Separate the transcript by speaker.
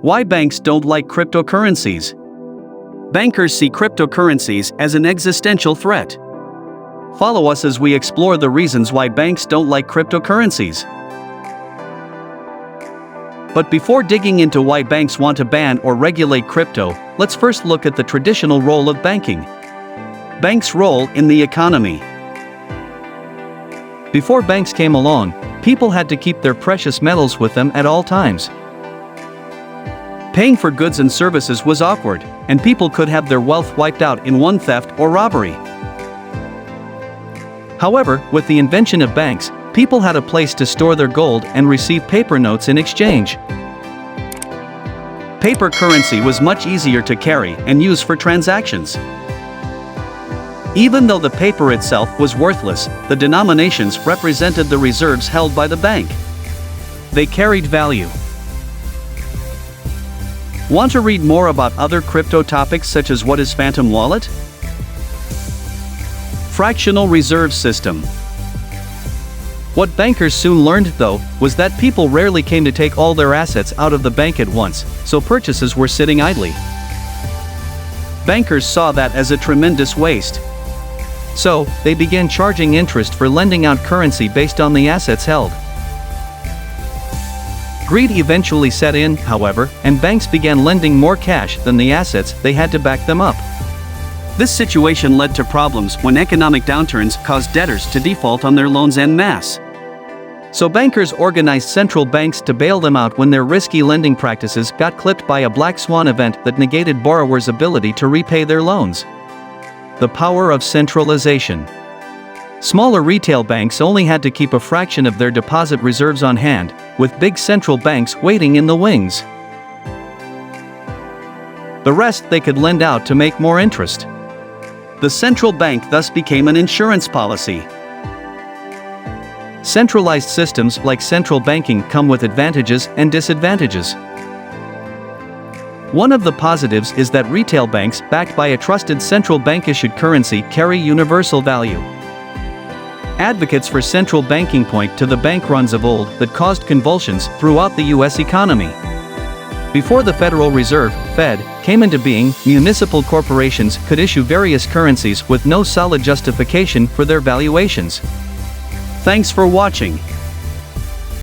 Speaker 1: Why banks don't like cryptocurrencies? Bankers see cryptocurrencies as an existential threat. Follow us as we explore the reasons why banks don't like cryptocurrencies. But before digging into why banks want to ban or regulate crypto, let's first look at the traditional role of banking. Banks' role in the economy. Before banks came along, people had to keep their precious metals with them at all times. Paying for goods and services was awkward, and people could have their wealth wiped out in one theft or robbery. However, with the invention of banks, people had a place to store their gold and receive paper notes in exchange. Paper currency was much easier to carry and use for transactions. Even though the paper itself was worthless, the denominations represented the reserves held by the bank. They carried value. Want to read more about other crypto topics such as what is Phantom Wallet? Fractional reserve system. What bankers soon learned, though, was that people rarely came to take all their assets out of the bank at once, so purchases were sitting idly. Bankers saw that as a tremendous waste. So, they began charging interest for lending out currency based on the assets held. Greed eventually set in, however, and banks began lending more cash than the assets they had to back them up. This situation led to problems when economic downturns caused debtors to default on their loans en masse. So bankers organized central banks to bail them out when their risky lending practices got clipped by a black swan event that negated borrowers' ability to repay their loans. The power of centralization. Smaller retail banks only had to keep a fraction of their deposit reserves on hand, with big central banks waiting in the wings. The rest they could lend out to make more interest. The central bank thus became an insurance policy. Centralized systems like central banking come with advantages and disadvantages. One of the positives is that retail banks backed by a trusted central bank-issued currency carry universal value. Advocates for central banking point to the bank runs of old that caused convulsions throughout the U.S. economy. Before the Federal Reserve, Fed, came into being, municipal corporations could issue various currencies with no solid justification for their valuations. Thanks for watching.